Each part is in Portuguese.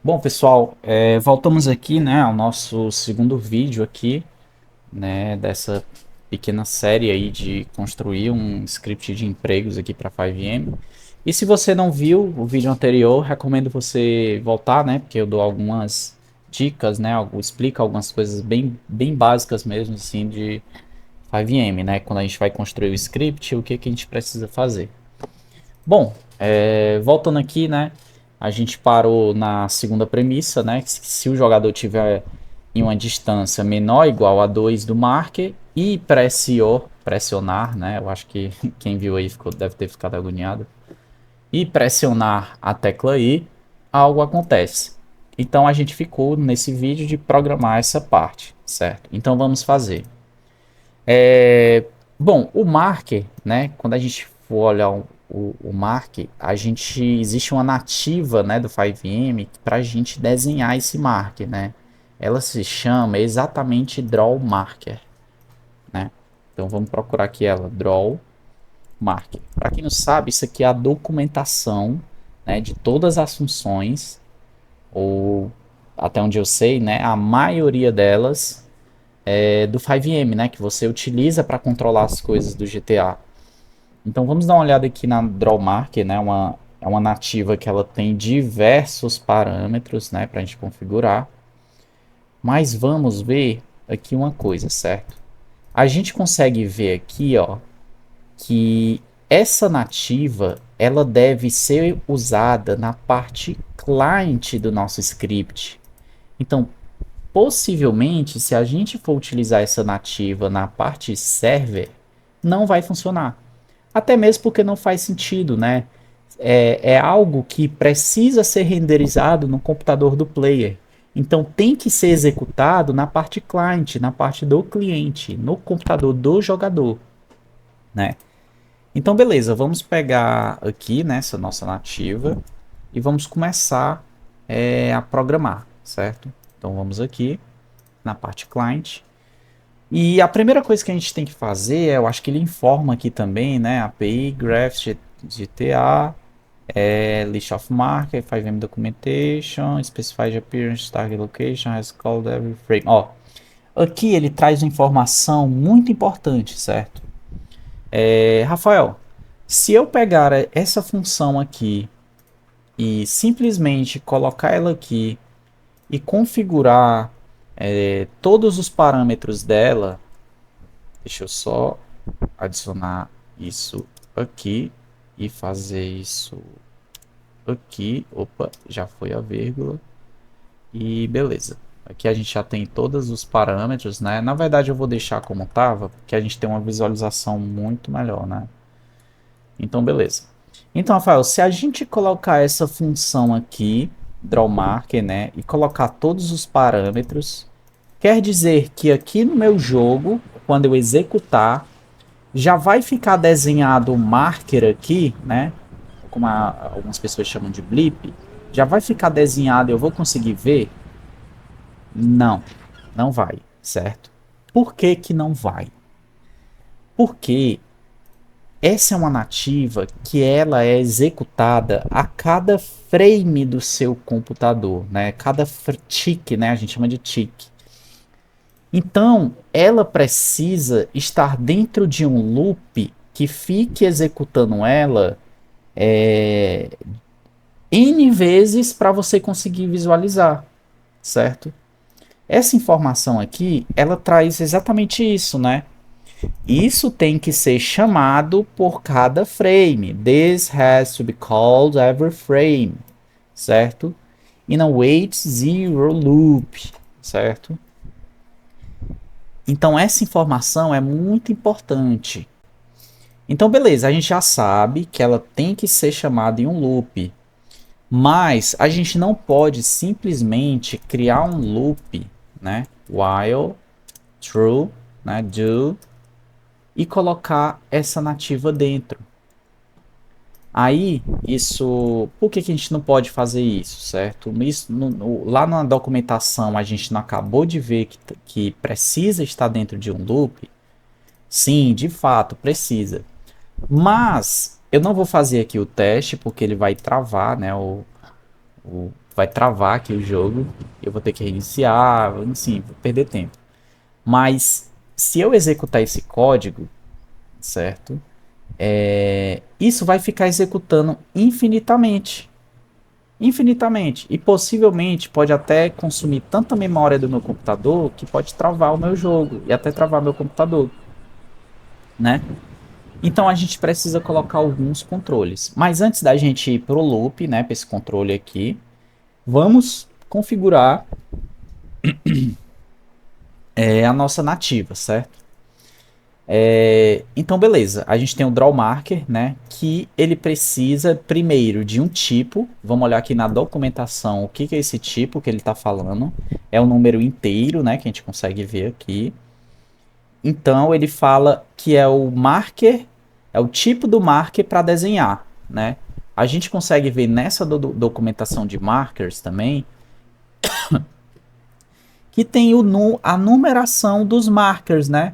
Bom, pessoal, voltamos aqui, né, ao nosso segundo vídeo aqui, né, dessa pequena série aí de construir um script de empregos aqui para 5M. E se você não viu o vídeo anterior, recomendo você voltar, né, porque eu dou algumas dicas, né, explico algumas coisas bem básicas mesmo, assim, de 5M, né, quando a gente vai construir o script, o que que a gente precisa fazer. Bom, voltando aqui, né? A gente parou na segunda premissa, né? Que se o jogador tiver em uma distância menor ou igual a 2 do marker e pressionar, né? Eu acho que quem viu aí deve ter ficado agoniado. E pressionar a tecla I, algo acontece. Então a gente ficou nesse vídeo de programar essa parte, certo? Então vamos fazer. É, Bom, o marker, né? Quando a gente for olhar o marker, existe uma nativa, né, do 5M para a gente desenhar esse marker, né? Ela se chama exatamente Draw Marker, né? Então vamos procurar aqui ela, Draw Marker. Para quem não sabe, isso aqui é a documentação, né, de todas as funções, ou até onde eu sei, né, a maioria delas do 5M, né, que você utiliza para controlar as coisas do GTA. Então vamos dar uma olhada aqui na Draw Marker, né, é uma nativa que ela tem diversos parâmetros, né, para a gente configurar. Mas vamos ver aqui uma coisa, certo? A gente consegue ver aqui, ó, que essa nativa ela deve ser usada na parte client do nosso script. Então, possivelmente, se a gente for utilizar essa nativa na parte server, não vai funcionar. Até mesmo porque não faz sentido, né? É algo que precisa ser renderizado no computador do player. Então tem que ser executado na parte client, na parte do cliente, no computador do jogador, né? Então beleza, vamos pegar aqui nessa nossa nativa e vamos começar a programar, certo? Então vamos aqui na parte client. E a primeira coisa que a gente tem que fazer, eu acho que ele informa aqui também, né? API, Graph, GTA, List of Marker, 5M Documentation, Specified Appearance, Target Location, has called every frame. Ó, aqui ele traz uma informação muito importante, certo? Rafael, se eu pegar essa função aqui e simplesmente colocar ela aqui e configurar todos os parâmetros dela, deixa eu só adicionar isso aqui e fazer isso aqui. Opa, já foi a vírgula. E beleza. Aqui a gente já tem todos os parâmetros, né? Na verdade eu vou deixar como estava, porque a gente tem uma visualização muito melhor, né? Então beleza. Então, Rafael, se a gente colocar essa função aqui, drawMarker, né? E colocar todos os parâmetros, quer dizer que aqui no meu jogo, quando eu executar, já vai ficar desenhado o marker aqui, né? Como algumas pessoas chamam de blip, já vai ficar desenhado, eu vou conseguir ver? Não, não vai, certo? Por que que não vai? Porque essa é uma nativa que ela é executada a cada frame do seu computador, né? Cada tick, né? A gente chama de tick. Então, ela precisa estar dentro de um loop que fique executando ela é, N vezes para você conseguir visualizar, certo? Essa informação aqui, ela traz exatamente isso, né? Isso tem que ser chamado por cada frame. This has to be called every frame, certo? In a wait zero loop, certo? Então essa informação é muito importante. Então beleza, a gente já sabe que ela tem que ser chamada em um loop. Mas a gente não pode simplesmente criar um loop, né? While true, né? Do e colocar essa nativa dentro. Aí, isso. Por que, que a gente não pode fazer isso, certo? Isso, lá na documentação a gente não acabou de ver que precisa estar dentro de um loop? Sim, de fato, precisa. Mas eu não vou fazer aqui o teste porque ele vai travar, né? Vai travar aqui o jogo, eu vou ter que reiniciar, enfim, vou perder tempo. Mas se eu executar esse código, certo? Isso vai ficar executando infinitamente. Infinitamente. E possivelmente pode até consumir tanta memória do meu computador que pode travar o meu jogo e até travar meu computador, né? Então a gente precisa colocar alguns controles. Mas antes da gente ir pro loop, né, para esse controle aqui, vamos configurar a nossa nativa, certo? Então, beleza. A gente tem o draw marker, né? Que ele precisa primeiro de um tipo. Vamos olhar aqui na documentação o que é esse tipo que ele está falando. É um número inteiro, né? Que a gente consegue ver aqui. Então, ele fala que é o marker, é o tipo do marker para desenhar, né? A gente consegue ver nessa documentação de markers também que tem a numeração dos markers, né?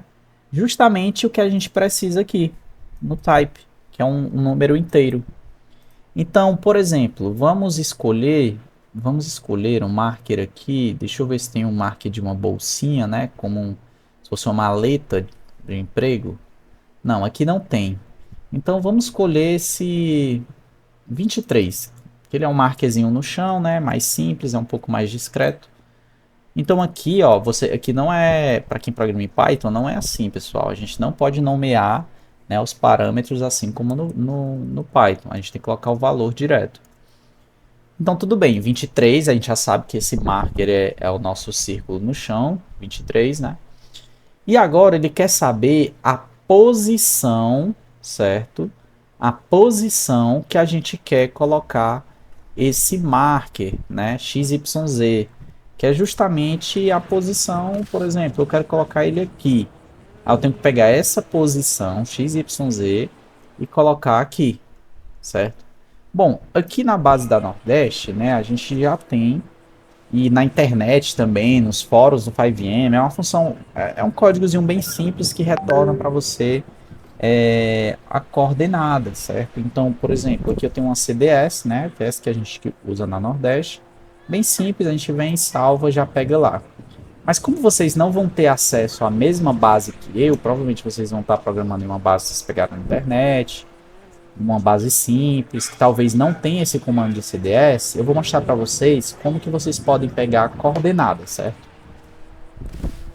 Justamente o que a gente precisa aqui no type, que é um número inteiro. Então, por exemplo, vamos escolher um marker aqui. Deixa eu ver se tem um marker de uma bolsinha, né? Se fosse uma maleta de emprego. Não, aqui não tem. Então vamos escolher esse 23, que ele é um markerzinho no chão, né? Mais simples, é um pouco mais discreto. Então aqui, ó, aqui não é, para quem programa em Python, não é assim, pessoal. A gente não pode nomear, né, os parâmetros assim como no Python. A gente tem que colocar o valor direto. Então tudo bem, 23, a gente já sabe que esse marker é o nosso círculo no chão, 23, né? E agora ele quer saber a posição, certo? A posição que a gente quer colocar esse marker, né? XYZ, que é justamente a posição, por exemplo, eu quero colocar ele aqui. Aí eu tenho que pegar essa posição XYZ e colocar aqui, certo? Bom, aqui na base da Nordeste, né, a gente já tem, e na internet também, nos fóruns do 5M, é uma função, é um códigozinho bem simples que retorna para você a coordenada, certo? Então, por exemplo, aqui eu tenho uma CDS, né, que é essa que a gente usa na Nordeste, bem simples, a gente vem, salva, já pega lá. Mas como vocês não vão ter acesso à mesma base que eu, provavelmente vocês vão estar programando em uma base que vocês pegaram na internet, uma base simples, que talvez não tenha esse comando de CDS, eu vou mostrar para vocês como que vocês podem pegar a coordenada, certo?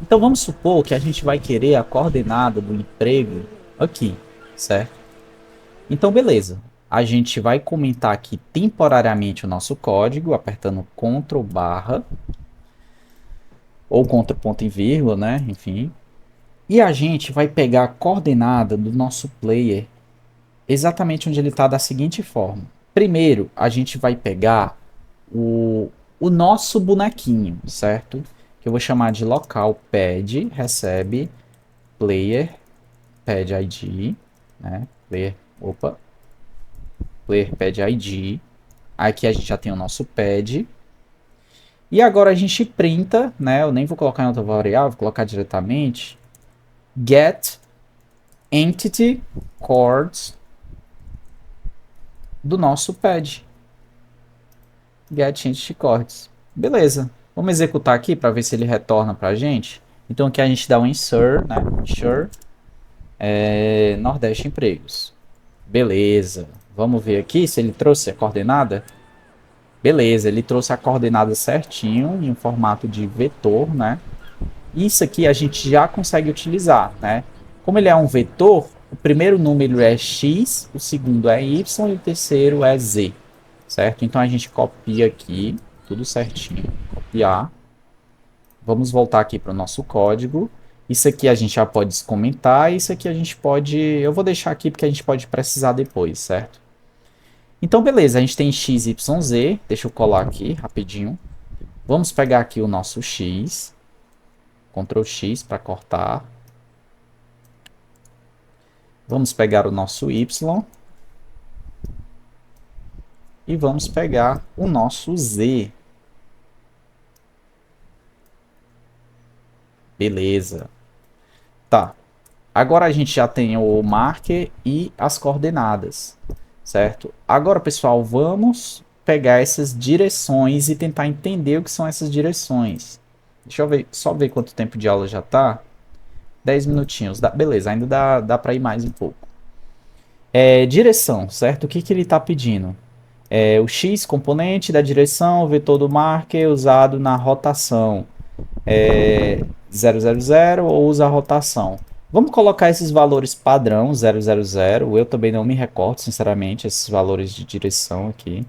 Então vamos supor que a gente vai querer a coordenada do emprego aqui, certo? Então beleza, a gente vai comentar aqui temporariamente o nosso código, apertando Ctrl barra, ou Ctrl ponto e vírgula, né? Enfim. E a gente vai pegar a coordenada do nosso player exatamente onde ele está da seguinte forma. Primeiro, a gente vai pegar o nosso bonequinho, certo? Que eu vou chamar de local pad recebe player pad id, né? Player pad id. Aqui a gente já tem o nosso pad. E agora a gente printa, né? Eu nem vou colocar em outra variável, vou colocar diretamente get entity chords do nosso pad. Get entity chords. Beleza. Vamos executar aqui para ver se ele retorna para a gente. Então aqui a gente dá um insert, né? Insert Nordeste Empregos. Beleza. Vamos ver aqui se ele trouxe a coordenada. Beleza, ele trouxe a coordenada certinho em um formato de vetor, né? Isso aqui a gente já consegue utilizar, né? Como ele é um vetor, o primeiro número é x, o segundo é y e o terceiro é z, certo? Então a gente copia aqui, tudo certinho, copiar. Vamos voltar aqui para o nosso código. Isso aqui a gente já pode descomentar, isso aqui a gente pode... Eu vou deixar aqui porque a gente pode precisar depois, certo? Então beleza, a gente tem x, y, z. Deixa eu colar aqui rapidinho. Vamos pegar aqui o nosso x. Ctrl X para cortar. Vamos pegar o nosso Y. E vamos pegar o nosso Z. Beleza. Tá. Agora a gente já tem o marker e as coordenadas. Certo? Agora, pessoal, vamos pegar essas direções e tentar entender o que são essas direções. Deixa eu ver, só ver quanto tempo de aula já tá. 10 minutinhos. Beleza, ainda dá para ir mais um pouco. Direção, certo? O que, que ele está pedindo? O X, componente da direção, o vetor do marker usado na rotação. 000 ou usa a rotação. Vamos colocar esses valores padrão 000. Eu também não me recordo, sinceramente, esses valores de direção aqui.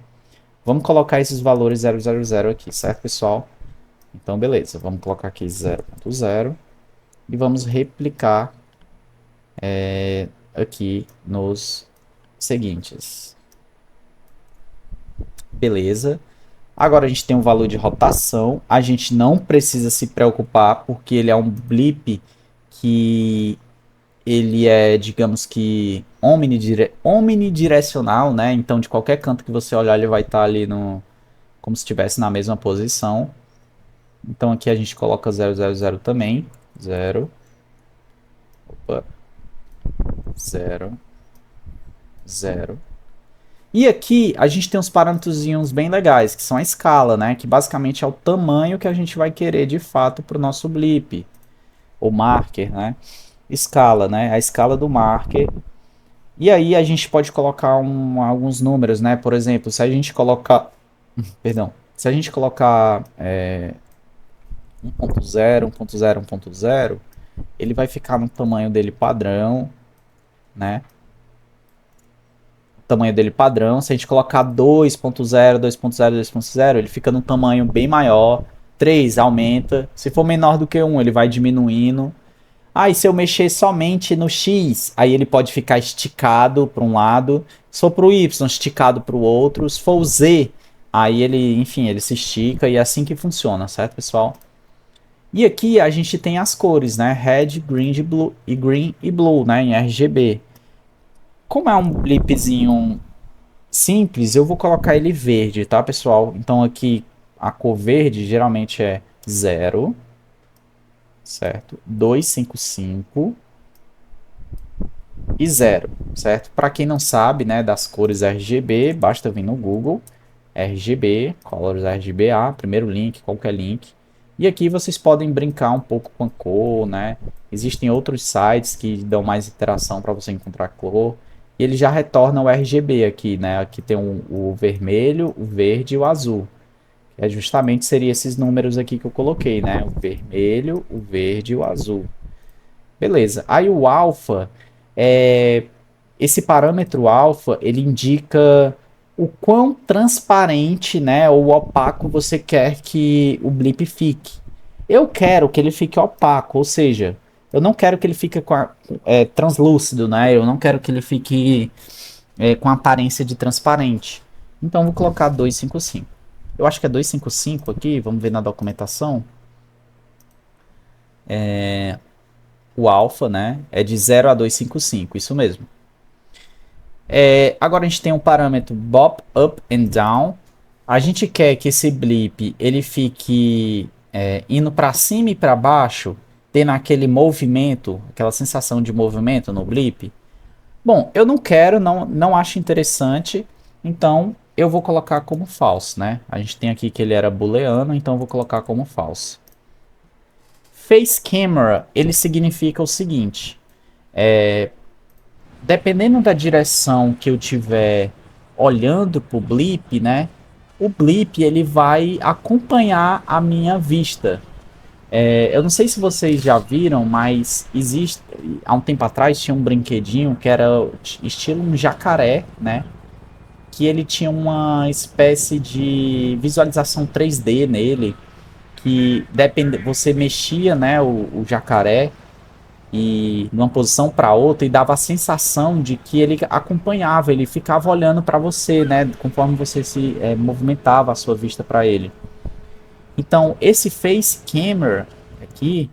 Vamos colocar esses valores 000 aqui, certo, pessoal? Então, beleza. Vamos colocar aqui 0.0 e vamos replicar aqui nos seguintes. Beleza. Agora a gente tem um valor de rotação. A gente não precisa se preocupar porque ele é um blip que ele é, digamos que, omnidirecional, né? Então, de qualquer canto que você olhar, ele vai estar ali como se estivesse na mesma posição. Então, aqui a gente coloca 000 também. 0. Opa. 0. 0. E aqui a gente tem uns parâmetrozinhos bem legais, que são a escala, né? Que basicamente é o tamanho que a gente vai querer de fato para o nosso blip. Ou marker, né? Escala, né? A escala do marker. E aí a gente pode colocar alguns números, né? Por exemplo, se a gente colocar... Perdão. Se a gente colocar 1.0, 1.0, 1.0, ele vai ficar no tamanho dele padrão, né? Tamanho dele padrão. Se a gente colocar 2.0, 2.0, 2.0, ele fica num tamanho bem maior. 3 aumenta. Se for menor do que 1, ele vai diminuindo. E se eu mexer somente no X, aí ele pode ficar esticado para um lado. Se for para o Y, esticado para o outro. Se for o Z, aí ele, enfim, ele se estica e é assim que funciona, certo, pessoal? E aqui a gente tem as cores, né? Red, green e blue, né? Em RGB. Como é um blipzinho simples, eu vou colocar ele verde, tá, pessoal? Então aqui a cor verde geralmente é 0, certo? 255 e 0, certo? Para quem não sabe, né, das cores RGB, basta vir no Google, RGB, Colors RGBA, primeiro link, qualquer link. E aqui vocês podem brincar um pouco com a cor, né? Existem outros sites que dão mais interação para você encontrar cor. E ele já retorna o RGB aqui, né? Aqui tem o vermelho, o verde e o azul. Justamente seria esses números aqui que eu coloquei, né? O vermelho, o verde e o azul. Beleza. Aí o alfa, esse parâmetro alfa, ele indica o quão transparente, né, ou opaco você quer que o blip fique. Eu quero que ele fique opaco, ou seja, eu não quero que ele fique translúcido, né? Eu não quero que ele fique com aparência de transparente. Então vou colocar 255. Eu acho que é 255 aqui, vamos ver na documentação. O alfa, né? É de 0 a 255, isso mesmo. Agora a gente tem um parâmetro bop, up and down. A gente quer que esse blip ele fique indo para cima e para baixo, tendo aquele movimento, aquela sensação de movimento no blip. Bom, eu não quero, não acho interessante, então eu vou colocar como false, né? A gente tem aqui que ele era booleano, então eu vou colocar como false. Face camera, ele significa o seguinte, dependendo da direção que eu tiver olhando para o blip, né? O blip ele vai acompanhar a minha vista. Eu não sei se vocês já viram, mas há um tempo atrás tinha um brinquedinho que era estilo um jacaré, né? Que ele tinha uma espécie de visualização 3D nele, que você mexia, né, o jacaré e numa posição para outra e dava a sensação de que ele acompanhava, ele ficava olhando para você, né, conforme você se movimentava a sua vista para ele. Então, esse face camera aqui,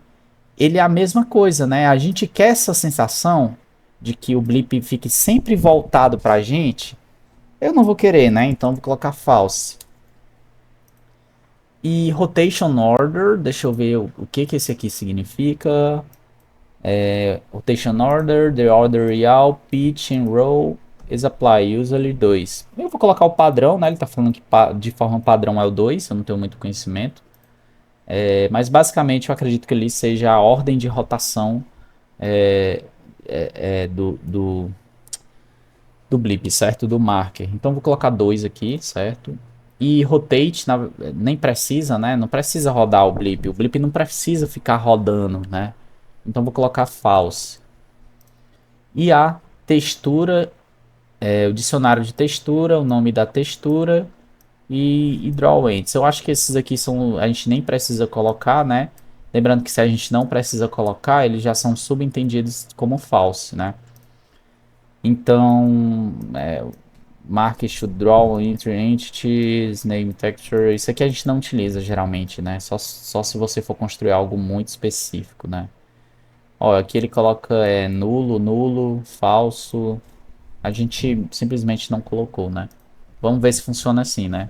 ele é a mesma coisa, né? A gente quer essa sensação de que o blip fique sempre voltado para a gente. Eu não vou querer, né? Então, vou colocar false. E rotation order, deixa eu ver o que esse aqui significa. Rotation order, the order real, pitch and roll. isApply, usually 2. Eu vou colocar o padrão, né? Ele tá falando que de forma padrão é o 2, eu não tenho muito conhecimento. Mas basicamente eu acredito que ele seja a ordem de rotação é, do blip, certo? Do marker. Então vou colocar 2 aqui, certo? E rotate, nem precisa, né? Não precisa rodar o blip. O blip não precisa ficar rodando, né? Então vou colocar false. E a textura, o dicionário de textura, o nome da textura e draw ends. Eu acho que esses aqui são, a gente nem precisa colocar, né? Lembrando que se a gente não precisa colocar, eles já são subentendidos como false, né? Então, market should draw entre entities, name texture, isso aqui a gente não utiliza geralmente, né? Só se você for construir algo muito específico, né? Ó, aqui ele coloca nulo, nulo, falso. A gente simplesmente não colocou, né? Vamos ver se funciona assim, né?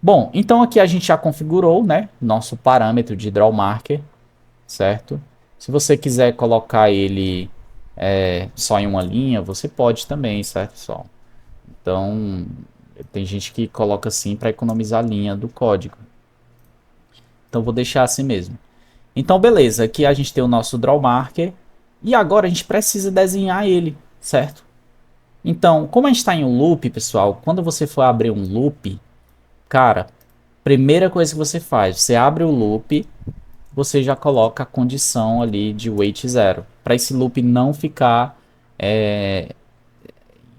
Bom, então aqui a gente já configurou, né? Nosso parâmetro de draw marker, certo? Se você quiser colocar ele só em uma linha, você pode também, certo, pessoal? Então, tem gente que coloca assim para economizar a linha do código. Então, vou deixar assim mesmo. Então, beleza. Aqui a gente tem o nosso draw marker. E agora a gente precisa desenhar ele, certo? Então, como a gente está em um loop, pessoal, quando você for abrir um loop, cara, primeira coisa que você faz, você abre o loop, você já coloca a condição ali de weight 0, para esse loop não ficar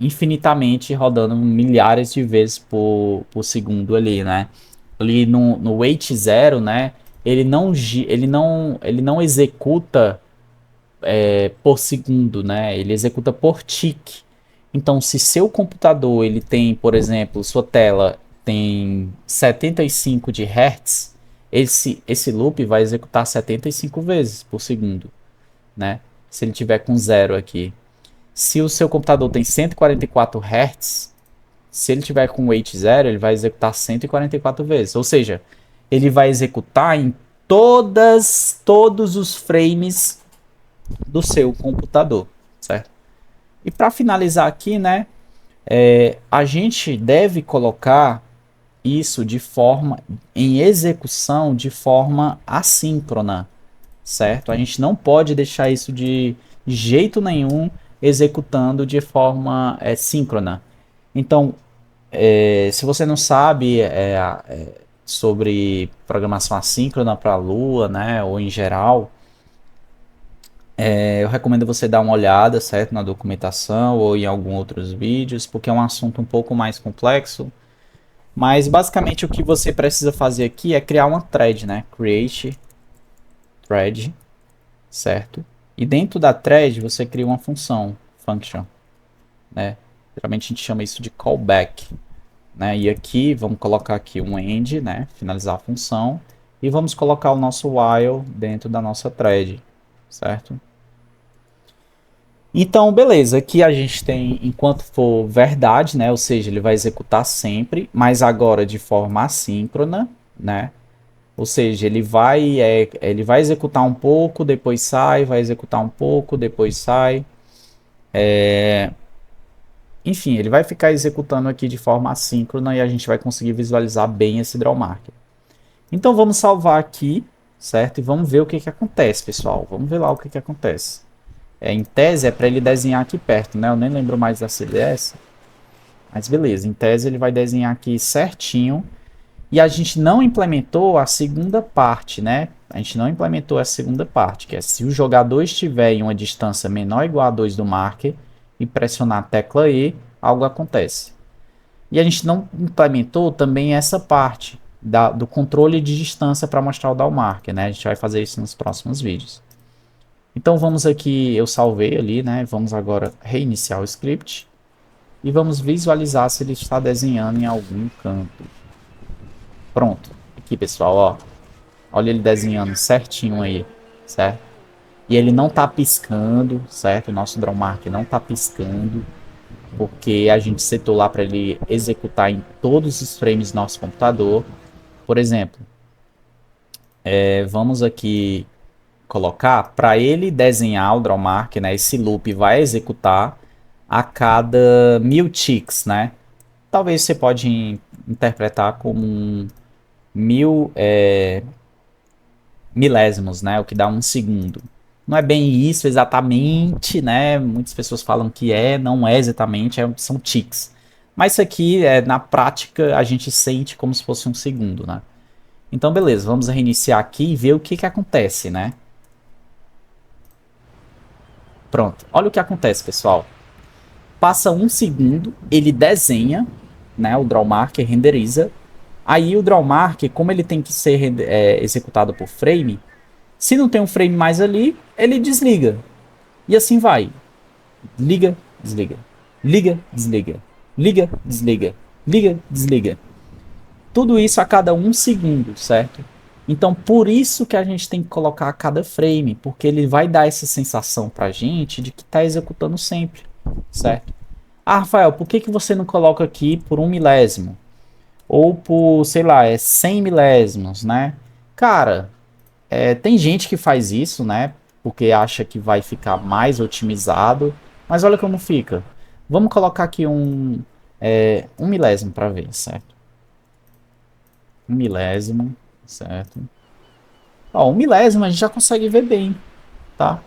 infinitamente rodando milhares de vezes por segundo ali, né? Ali no weight 0, né? Ele não executa por segundo, né? Ele executa por tick. Então, se seu computador ele tem, por exemplo, sua tela tem 75 de Hz, esse loop vai executar 75 vezes por segundo, né? Se ele tiver com zero aqui. Se o seu computador tem 144 Hz, se ele tiver com weight 0, ele vai executar 144 vezes. Ou seja, ele vai executar em todos os frames do seu computador, certo? E para finalizar aqui, né, a gente deve colocar isso em execução de forma assíncrona, certo? A gente não pode deixar isso de jeito nenhum executando de forma síncrona. Então, se você não sabe sobre programação assíncrona para a Lua, né, ou em geral, eu recomendo você dar uma olhada, certo, na documentação ou em alguns outros vídeos, porque é um assunto um pouco mais complexo. Mas basicamente o que você precisa fazer aqui é criar uma thread, né? Create thread, certo? E dentro da thread você cria uma função, function, né? Geralmente a gente chama isso de callback, né? E aqui vamos colocar aqui um end, né? Finalizar a função e vamos colocar o nosso while dentro da nossa thread, certo? Então, beleza, aqui a gente tem enquanto for verdade, né? Ou seja, ele vai executar sempre, mas agora de forma assíncrona, né? Ou seja, ele vai executar um pouco, depois sai, vai executar um pouco, depois sai. Enfim, ele vai ficar executando aqui de forma assíncrona e a gente vai conseguir visualizar bem esse draw marker. Então vamos salvar aqui, certo? E vamos ver o que que acontece, pessoal. Vamos ver lá o que que acontece. Em tese é para ele desenhar aqui perto, né? Eu nem lembro mais da CDS. Mas beleza, em tese ele vai desenhar aqui certinho. E a gente não implementou a segunda parte, né? A gente não implementou a segunda parte, que é se o jogador estiver em uma distância menor ou igual a 2 do marker e pressionar a tecla E, algo acontece. E a gente não implementou também essa parte do controle de distância para mostrar o down marker, né? A gente vai fazer isso nos próximos vídeos. Então vamos aqui, eu salvei ali, né? Vamos agora reiniciar o script e vamos visualizar se ele está desenhando em algum canto. Pronto, aqui pessoal, ó, olha ele desenhando certinho aí, certo? E ele não tá piscando, certo? O nosso draw marker não tá piscando, porque a gente setou lá para ele executar em todos os frames do nosso computador. Por exemplo, vamos aqui colocar para ele desenhar o draw marker, né? Esse loop vai executar a cada 1000 ticks, né? Talvez você pode interpretar como 1000 milésimos, né? O que dá um segundo. Não é bem isso exatamente, né? Muitas pessoas falam que não é exatamente, são ticks. Mas isso aqui, na prática, a gente sente como se fosse um segundo, né? Então, beleza, vamos reiniciar aqui e ver o que que acontece, né? Pronto, olha o que acontece, pessoal. Passa um segundo, ele desenha, né? O draw marker renderiza. Aí o draw marker, como ele tem que ser executado por frame, se não tem um frame mais ali, ele desliga. E assim vai. Liga, desliga. Liga, desliga. Liga, desliga. Liga, desliga. Tudo isso a cada um segundo, certo? Então, por isso que a gente tem que colocar a cada frame, porque ele vai dar essa sensação pra gente de que tá executando sempre, certo? Ah, Rafael, por que que você não coloca aqui por 1 milésimo? Ou por, sei lá, 100 milésimos, né? Cara, tem gente que faz isso, né? Porque acha que vai ficar mais otimizado. Mas olha como fica. Vamos colocar aqui um milésimo para ver, certo? 1 milésimo, certo? Ó, 1 milésimo a gente já consegue ver bem, tá?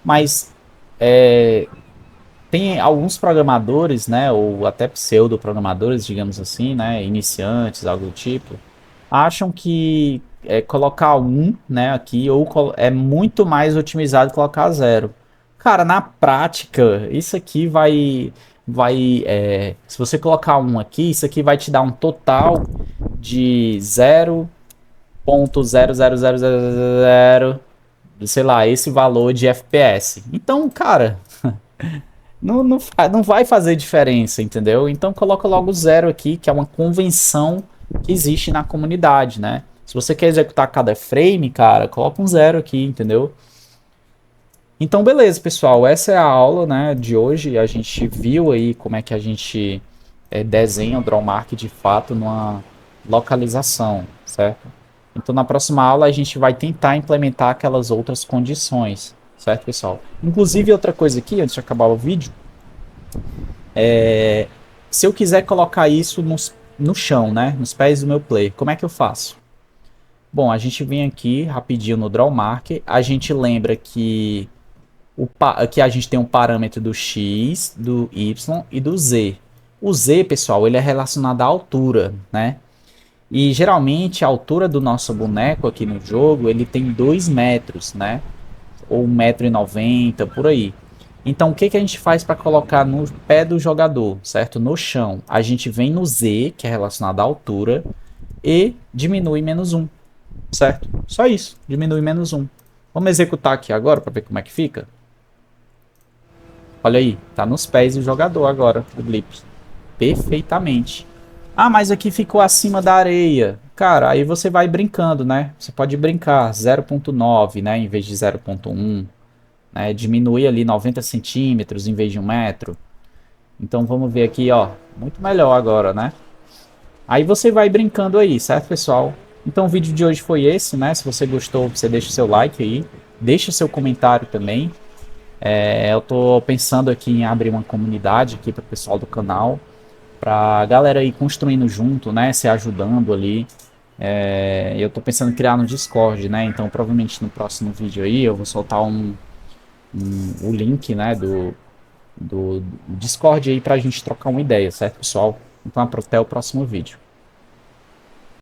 Mas tem alguns programadores, né? Ou até pseudo-programadores, digamos assim, né? Iniciantes, algo do tipo, acham que colocar né, aqui é muito mais otimizado que colocar zero. Cara, na prática, isso aqui se você colocar aqui, isso aqui vai te dar um total de 0,00000, sei lá, esse valor de FPS. Então, cara, não vai fazer diferença, entendeu? Então coloca logo zero aqui, que é uma convenção que existe na comunidade, né? Se você quer executar cada frame, cara, coloca um zero aqui, entendeu? Então, beleza, pessoal. Essa é a aula, né, de hoje. A gente viu aí como é que a gente desenha o drawmark de fato numa localização, certo? Então, na próxima aula, a gente vai tentar implementar aquelas outras condições, certo, pessoal? Inclusive, outra coisa aqui, antes de acabar o vídeo, se eu quiser colocar isso no chão, né, nos pés do meu player, como é que eu faço? Bom, a gente vem aqui rapidinho no Draw Marker, a gente lembra que aqui a gente tem um parâmetro do X, do Y e do Z. O Z, pessoal, ele é relacionado à altura, né? E geralmente a altura do nosso boneco aqui no jogo, ele tem 2 metros, né? Ou 1,90 m, por aí. Então o que, que a gente faz para colocar no pé do jogador, certo? No chão. A gente vem no Z, que é relacionado à altura, e diminui -1, certo? Só isso, diminui -1. Vamos executar aqui agora para ver como é que fica. Olha aí, tá nos pés do jogador agora, o Blip. Perfeitamente. Ah, mas aqui ficou acima da areia. Cara, aí você vai brincando, né? Você pode brincar 0,9, né? Em vez de 0,1. Né? Diminuir ali 90 centímetros em vez de 1 metro. Então vamos ver aqui, ó. Muito melhor agora, né? Aí você vai brincando aí, certo, pessoal? Então o vídeo de hoje foi esse, né? Se você gostou, você deixa o seu like aí. Deixa o seu comentário também. Eu tô pensando aqui em abrir uma comunidade aqui para o pessoal do canal, pra galera ir construindo junto, né, se ajudando ali. Eu tô pensando em criar no Discord, né, então provavelmente no próximo vídeo aí eu vou soltar o link, né, do Discord aí pra gente trocar uma ideia, certo, pessoal? Então até o próximo vídeo.